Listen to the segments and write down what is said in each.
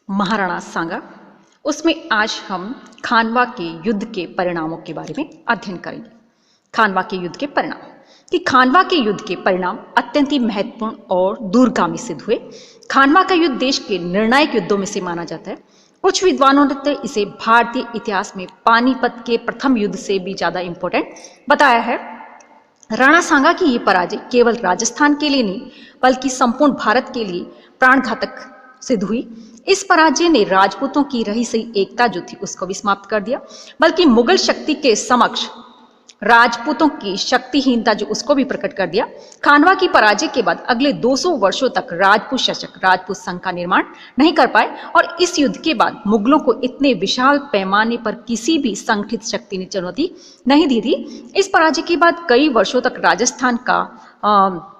महाराणा सांगा। उसमें आज हम खानवा के युद्ध के परिणामों के बारे में अध्ययन करेंगे। खानवा के युद्ध के परिणाम कि खानवा के युद्ध के परिणाम अत्यंत ही महत्वपूर्ण और दूरगामी सिद्ध हुए। खानवा का युद्ध देश के निर्णायक युद्धों में से माना जाता है। कुछ विद्वानों ने तो इसे भारतीय इतिहास में पानीपत के प्रथम युद्ध से भी ज्यादा इंपॉर्टेंट बताया है। राणा सांगा की ये पराजय केवल राजस्थान के लिए नहीं बल्कि संपूर्ण भारत के लिए प्राणघातक सिद्ध हुई। इस पराजय ने राजपूतों की रही सही एकता जो थी उसको भी समाप्त कर दिया, बल्कि मुगल शक्ति के समक्ष राजपूतों की शक्तिहीनता जो उसको भी प्रकट कर दिया। खानवा की पराजय के बाद अगले 200 वर्षों तक राजपूत शासक राजपूत संघ का निर्माण नहीं कर पाए और इस युद्ध के बाद मुगलों को इतने विशाल पैमाने पर किसी भी संगठित शक्ति ने चुनौती नहीं दी थी। इस पराजय के बाद कई वर्षों तक राजस्थान का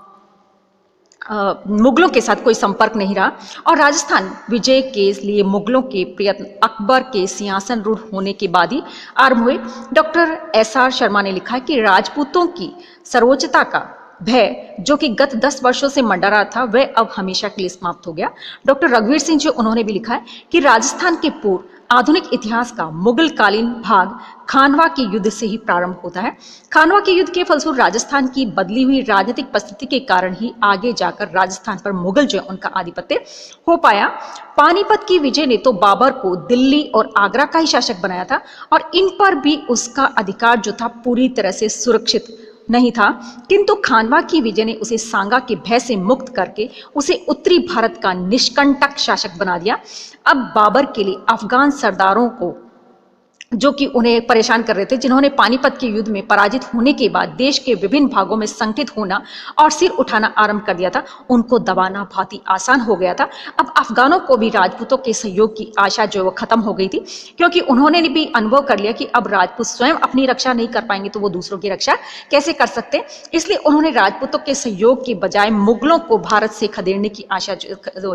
मुगलों के साथ कोई संपर्क नहीं रहा और राजस्थान विजय के लिए मुगलों के प्रयत्न अकबर के सिंहासन रूढ़ होने के बाद ही आरंभ हुए। Doctor SR. शर्मा ने लिखा है कि राजपूतों की सर्वोच्चता का भय जो कि गत 10 वर्षों से मंडरा रहा था वह अब हमेशा के लिए समाप्त हो गया। डॉक्टर रघुवीर सिंह जी उन्होंने भी लिखा है कि राजस्थान के पूर्व आधुनिक इतिहास का मुगल कालीन भाग खानवा के युद्ध से ही प्रारंभ होता है। खानवा के युद्ध के फलस्वरूप राजस्थान की बदली हुई राजनीतिक परिस्थिति के कारण ही आगे जाकर राजस्थान पर मुगल जो उनका आधिपत्य हो पाया। पानीपत की विजय ने तो बाबर को दिल्ली और आगरा का ही शासक बनाया था और इन पर भी उसका अधिकार जो था पूरी तरह से सुरक्षित नहीं था, किंतु खानवा की विजय ने उसे सांगा के भय से मुक्त करके उसे उत्तरी भारत का निष्कंटक शासक बना दिया। अब बाबर के लिए अफगान सरदारों को जो कि उन्हें परेशान कर रहे थे, जिन्होंने पानीपत के युद्ध में पराजित होने के बाद देश के विभिन्न भागों में संगठित होना और सिर उठाना आरंभ कर दिया था, उनको दबाना बहुत ही आसान हो गया था। अब अफगानों को भी राजपूतों के सहयोग की आशा जो वो खत्म हो गई थी, क्योंकि उन्होंने भी अनुभव कर लिया कि अब राजपूत स्वयं अपनी रक्षा नहीं कर पाएंगे तो वो दूसरों की रक्षा कैसे कर सकते। इसलिए उन्होंने राजपूतों के सहयोग के बजाय मुगलों को भारत से खदेड़ने की आशा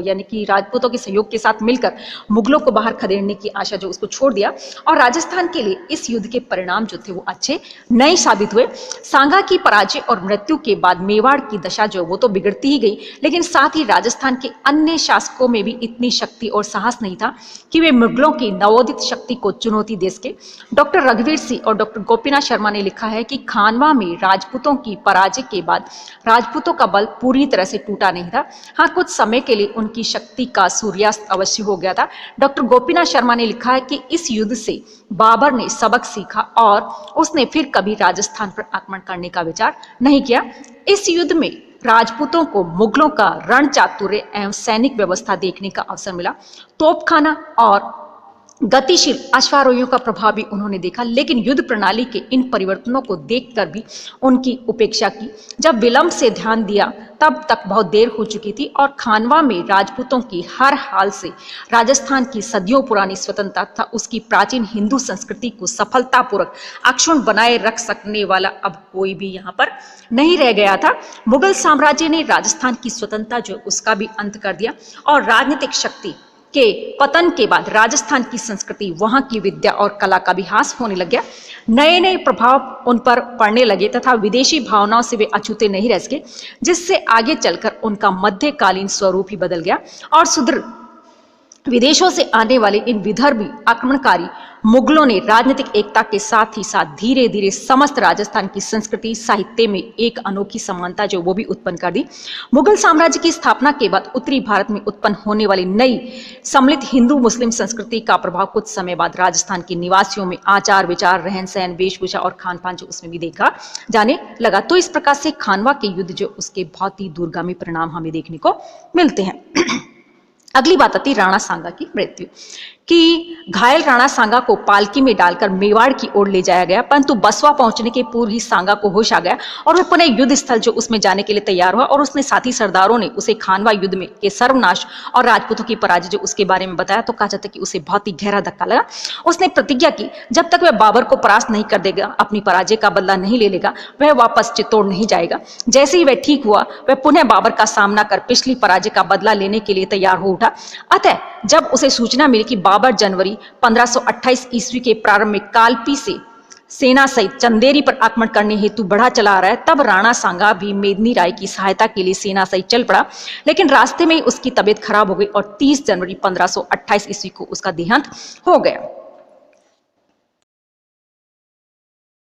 यानी कि राजपूतों के सहयोग के साथ मिलकर मुगलों को बाहर खदेड़ने की आशा जो उसको छोड़ दिया और राजस्थान के लिए इस युद्ध के परिणाम जो थे वो अच्छे नहीं साबित हुए। सांगा की पराजय और मृत्यु के बाद मेवाड़ की दशा जो वो तो बिगड़ती ही गई, लेकिन साथ ही राजस्थान के अन्य शासकों में भी इतनी शक्ति और साहस नहीं था कि वे मुगलों की नवोदित शक्ति को चुनौती दे सके। डॉक्टर रघुवीर सिंह और डॉक्टर गोपीनाथ शर्मा ने लिखा है कि खानवा में राजपूतों की पराजय के बाद राजपूतों का बल पूरी तरह से टूटा नहीं था। हाँ, कुछ समय के लिए उनकी शक्ति का सूर्यास्त अवश्य हो गया था। डॉक्टर गोपीनाथ शर्मा ने लिखा है कि इस युद्ध से बाबर ने सबक सीखा और उसने फिर कभी राजस्थान पर आक्रमण करने का विचार नहीं किया। इस युद्ध में राजपूतों को मुगलों का रण चातुर्य एवं सैनिक व्यवस्था देखने का अवसर मिला। तोपखाना और गतिशील अश्वारोहियों का प्रभाव भी उन्होंने देखा, लेकिन युद्ध प्रणाली के इन परिवर्तनों को देखकर भी उनकी उपेक्षा की। जब विलंब से ध्यान दिया तब तक बहुत देर हो चुकी थी और खानवा में राजपूतों की हर हाल से राजस्थान की सदियों पुरानी स्वतंत्रता तथा उसकी प्राचीन हिंदू संस्कृति को सफलतापूर्वक अक्षुण्ण बनाए रख सकने वाला अब कोई भी यहाँ पर नहीं रह गया था। मुगल साम्राज्य ने राजस्थान की स्वतंत्रता जो उसका भी अंत कर दिया और राजनीतिक शक्ति के पतन के बाद राजस्थान की संस्कृति, वहां की विद्या और कला का भी ह्रास होने लग गया। नए नए प्रभाव उन पर पड़ने लगे तथा विदेशी भावनाओं से वे अछूते नहीं रह सके, जिससे आगे चलकर उनका मध्यकालीन स्वरूप ही बदल गया और सुदृढ़ विदेशों से आने वाले इन विदर्भी आक्रमणकारी मुगलों ने राजनीतिक एकता के साथ ही साथ धीरे धीरे समस्त राजस्थान की संस्कृति साहित्य में एक अनोखी समानता जो वो भी उत्पन्न कर दी। मुगल साम्राज्य की स्थापना के बाद उत्तरी भारत में उत्पन्न होने वाली नई सम्मिलित हिंदू मुस्लिम संस्कृति का प्रभाव कुछ समय बाद राजस्थान के निवासियों में आचार विचार, रहन सहन, वेशभूषा और खान पान जो उसमें भी देखा जाने लगा। तो इस प्रकार से खानवा के युद्ध जो उसके बहुत ही दूरगामी परिणाम हमें देखने को मिलते हैं। अगली बात आती राणा सांगा की मृत्यु कि घायल राणा सांगा को पालकी में डालकर मेवाड़ की ओर ले जाया गया, परंतु बसवा पहुंचने के पूर्व ही सांगा को होश आ गया और वह पुनः युद्ध स्थल जो उसमें जाने के लिए तैयार हुआ और उसने साथी सरदारों ने उसे खानवा युद्ध में के सर्वनाश और राजपूतों की पराजय जो उसके बारे में बताया तो कहा जाता है कि उसे बहुत ही गहरा धक्का लगा। उसने प्रतिज्ञा की जब तक वह बाबर को परास्त नहीं कर देगा, अपनी पराजय का बदला नहीं ले लेगा, वह वापस चित्तौड़ नहीं जाएगा। जैसे ही वह ठीक हुआ वह पुनः बाबर का सामना कर पिछली पराजय का बदला लेने के लिए तैयार हो उठा। अतः जब उसे सूचना मिली कि बाबर जनवरी 1528 ईस्वी के प्रारंभ में कालपी से सेना सहित चंदेरी पर आक्रमण करने हेतु बढ़ा चला आ रहा है, तब राणा सांगा भी मेदिनी राय की सहायता के लिए सेना सहित चल पड़ा। लेकिन रास्ते में ही उसकी तबीयत खराब हो गई और 30 जनवरी 1528 ईस्वी को उसका देहांत हो गया।